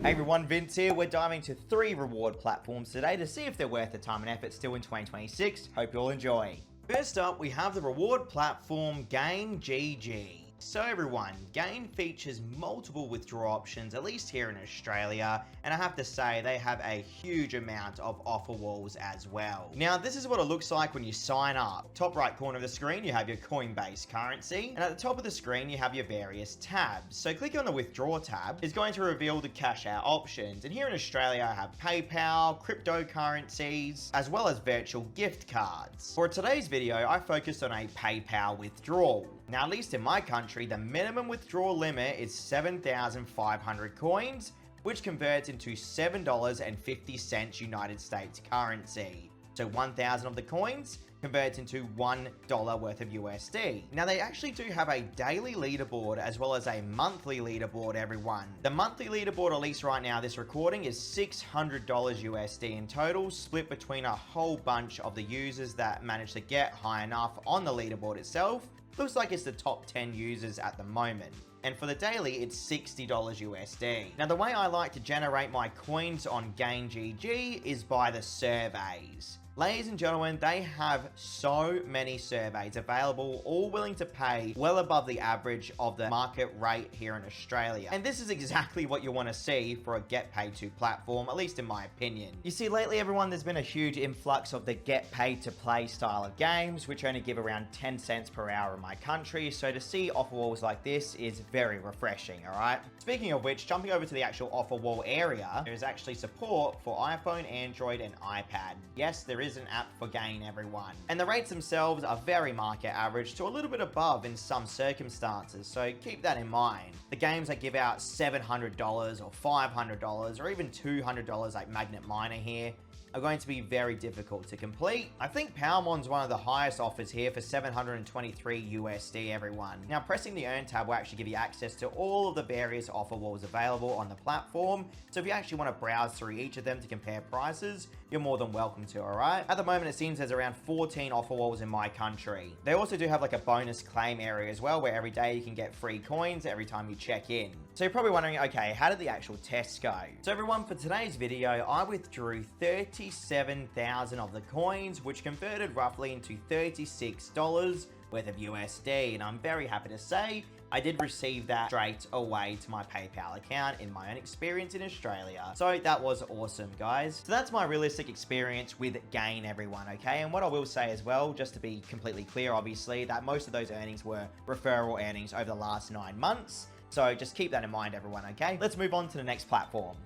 Hey everyone, Vince here. We're diving into 3 reward platforms today to see if they're worth the time and effort still in 2026. Hope you all enjoy. First up, we have the reward platform GameGG. So everyone, Game features multiple withdrawal options, at least here in Australia, and I have to say they have a huge amount of offer walls as well. Now this is what it looks like when you sign up. Top right corner of the screen you have your Coinbase currency, and at the top of the screen you have your various tabs. So clicking on the withdraw tab is going to reveal the cash out options, and here in Australia I have PayPal, cryptocurrencies, as well as virtual gift cards. For today's video I focused on a PayPal withdrawal. Now at least in my country, the minimum withdrawal limit is 7,500 coins, which converts into $7.50 United States currency. So 1,000 of the coins converts into $1 worth of USD. Now they actually do have a daily leaderboard as well as a monthly leaderboard, everyone. The monthly leaderboard, at least right now this recording, is $600 USD in total, split between a whole bunch of the users that manage to get high enough on the leaderboard itself. Looks like it's the top 10 users at the moment. And for the daily, it's $60 USD. Now, the way I like to generate my coins on GameGG is by the surveys. Ladies and gentlemen, they have so many surveys available, all willing to pay well above the average of the market rate here in Australia. And this is exactly what you want to see for a get paid to platform, at least in my opinion. You see, lately everyone, there's been a huge influx of the get paid to play style of games, which only give around 10 cents per hour in my country. So to see offer walls like this is very refreshing, all right? Speaking of which, jumping over to the actual offer wall area, there is actually support for iPhone, Android, and iPad. Yes, there is an app for Gain, everyone. And the rates themselves are very market average to a little bit above in some circumstances, so keep that in mind. The games that give out $700 or $500 or even $200 like Magnet Miner here are going to be very difficult to complete. I think Palmon's one of the highest offers here for 723 USD, everyone. Now pressing the earn tab will actually give you access to all of the various offer walls available on the platform. So if you actually want to browse through each of them to compare prices, you're more than welcome to, alright? At the moment it seems there's around 14 offer walls in my country. They also do have like a bonus claim area as well, where every day you can get free coins every time you check in. So you're probably wondering, okay, how did the actual tests go? So everyone, for today's video, I withdrew 37,000 of the coins, which converted roughly into $36 worth of USD, and I'm very happy to say I did receive that straight away to my PayPal account in my own experience in Australia. So that was awesome, guys. So that's my realistic experience with Gain, everyone, okay? And what I will say as well, just to be completely clear, obviously, that most of those earnings were referral earnings over the last 9 months. So just keep that in mind, everyone, okay? Let's move on to the next platform.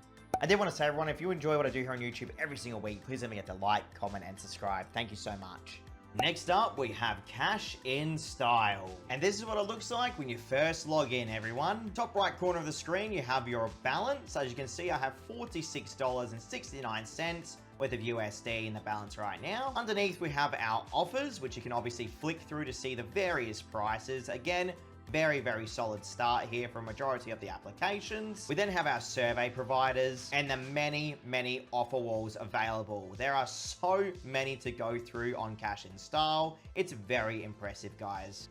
I did want to say, everyone, if you enjoy what I do here on YouTube every single week, please don't forget to like, comment, and subscribe. Thank you so much. Next up, we have CashInStyle. And this is what it looks like when you first log in, everyone. Top right corner of the screen, you have your balance. As you can see, I have $46.69 worth of USD in the balance right now. Underneath, we have our offers, which you can obviously flick through to see the various prices. Again, very, very solid start here for a majority of the applications. We then have our survey providers and the many offer walls available. There are so many to go through on CashInStyle. It's very impressive, guys.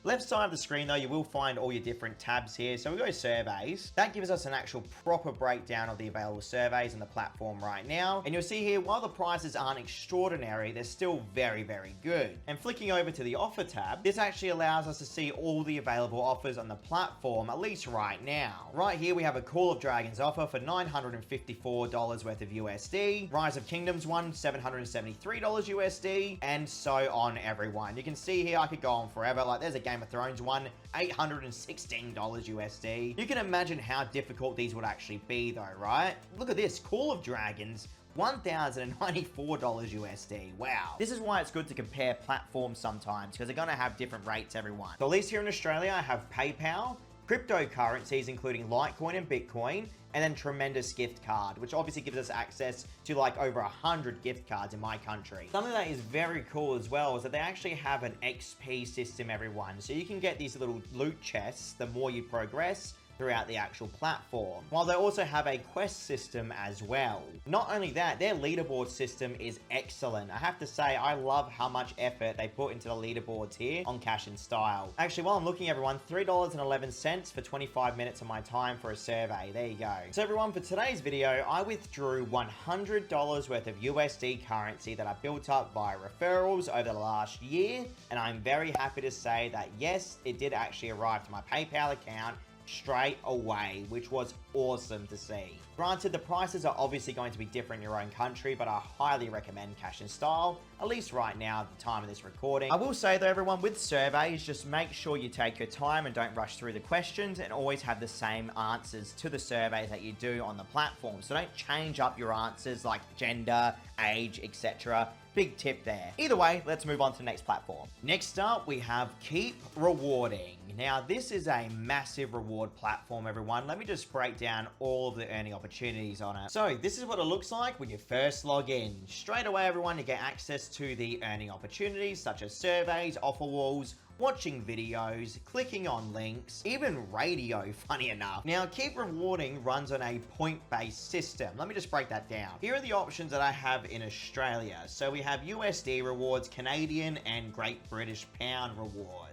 Left side of the screen though, you will find all your different tabs here. So we go surveys. That gives us an actual proper breakdown of the available surveys on the platform right now. And you'll see here, while the prices aren't extraordinary, they're still very, very good. And flicking over to the offer tab, this actually allows us to see all the available offers on the platform, at least right now. Right here, we have a Call of Dragons offer for $954 worth of USD. Rise of Kingdoms one, $773 USD, and so on, everyone. You can see here, I could go on forever. Like there's a Game of Thrones one, $816 USD. You can imagine how difficult these would actually be though, right? Look at this, Call of Dragons, $1,094 USD. Wow. This is why it's good to compare platforms sometimes, because they're going to have different rates, everyone. So at least here in Australia, I have PayPal, cryptocurrencies including Litecoin and Bitcoin, and then tremendous gift card, which obviously gives us access to like over 100 gift cards in my country. Something that is very cool as well is that they actually have an XP system, everyone. So you can get these little loot chests the more you progress, throughout the actual platform, while they also have a quest system as well. Not only that, their leaderboard system is excellent. I have to say, I love how much effort they put into the leaderboards here on CashInStyle. Actually, while I'm looking, everyone, $3.11 for 25 minutes of my time for a survey. There you go. So everyone, for today's video, I withdrew $100 worth of USD currency that I built up via referrals over the last year, and I'm very happy to say that yes, it did actually arrive to my PayPal account straight away, which was awesome to see. Granted, the prices are obviously going to be different in your own country, but I highly recommend CashInStyle, at least right now at the time of this recording. I will say though, everyone, with surveys, just make sure you take your time and don't rush through the questions, and always have the same answers to the surveys that you do on the platform. So don't change up your answers like gender, age, etc. Big tip there. Either way, let's move on to the next platform. Next up, we have Keep Rewarding. Now, this is a massive reward platform, everyone. Let me just break down all of the earning opportunities on it. So this is what it looks like when you first log in. Straight away, everyone, you get access to the earning opportunities such as surveys, offer walls, watching videos, clicking on links, even radio, funny enough. Now, Keep Rewarding runs on a point-based system. Let me just break that down. Here are the options that I have in Australia. So we have USD rewards, Canadian and Great British Pound rewards.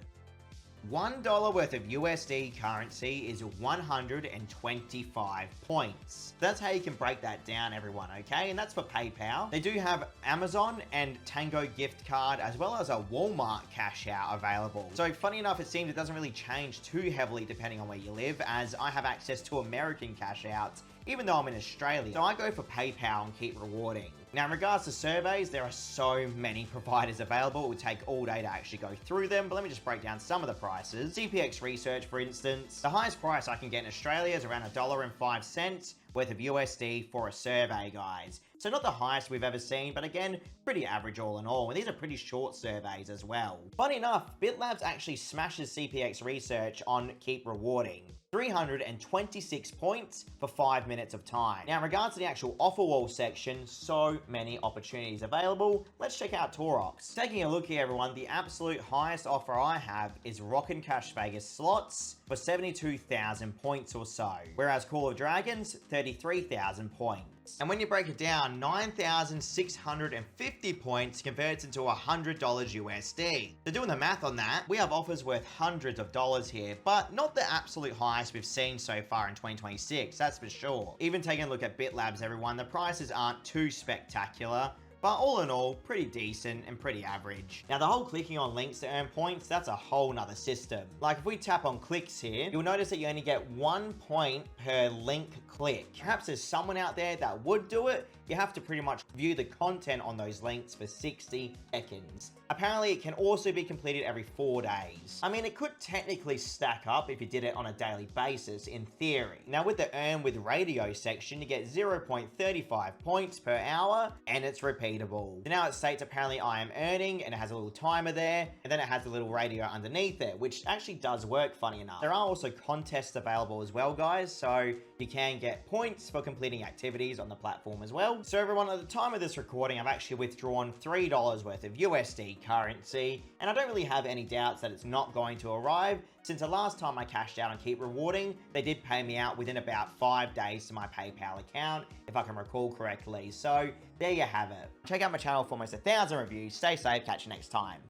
$1 worth of USD currency is 125 points. That's how you can break that down, everyone, okay? And that's for PayPal. They do have Amazon and Tango gift card, as well as a Walmart cash out available. So funny enough, it seems it doesn't really change too heavily depending on where you live, as I have access to American cash outs, even though I'm in Australia. So I go for PayPal and Keep Rewarding. Now, in regards to surveys, there are so many providers available. It would take all day to actually go through them, but let me just break down some of the prices. CPX Research, for instance, the highest price I can get in Australia is around $1.05 worth of USD for a survey, guys. So not the highest we've ever seen, but again, pretty average all in all. And these are pretty short surveys as well. Funny enough, BitLabs actually smashes CPX Research on Keep Rewarding. 326 points for 5 minutes of time. Now, in regards to the actual offer wall section, so many opportunities available. Let's check out Torox. Taking a look here, everyone, the absolute highest offer I have is Rockin' Cash Vegas slots for 72,000 points or so, whereas Call of Dragons, 33,000 points. And when you break it down, 9,650 points converts into $100 USD. So doing the math on that, we have offers worth hundreds of dollars here, but not the absolute highest we've seen so far in 2026, that's for sure. Even taking a look at BitLabs, everyone, the prices aren't too spectacular, but all in all, pretty decent and pretty average. Now, the whole clicking on links to earn points, that's a whole nother system. Like if we tap on clicks here, you'll notice that you only get 1 point per link click. Perhaps there's someone out there that would do it. You have to pretty much view the content on those links for 60 seconds. Apparently, it can also be completed every 4 days. I mean, it could technically stack up if you did it on a daily basis, in theory. Now, with the earn with radio section, you get 0.35 points per hour, and it's repeatable. So now it states apparently I am earning, and it has a little timer there, and then it has a little radio underneath it, which actually does work, funny enough. There are also contests available as well, guys, so you can get points for completing activities on the platform as well. So everyone, at the time of this recording, I've actually withdrawn $3 worth of USD currency, and I don't really have any doubts that it's not going to arrive, since the last time I cashed out on Keep Rewarding, they did pay me out within about 5 days to my PayPal account, if I can recall correctly. So there you have it. Check out my channel for almost 1,000 reviews. Stay safe, catch you next time.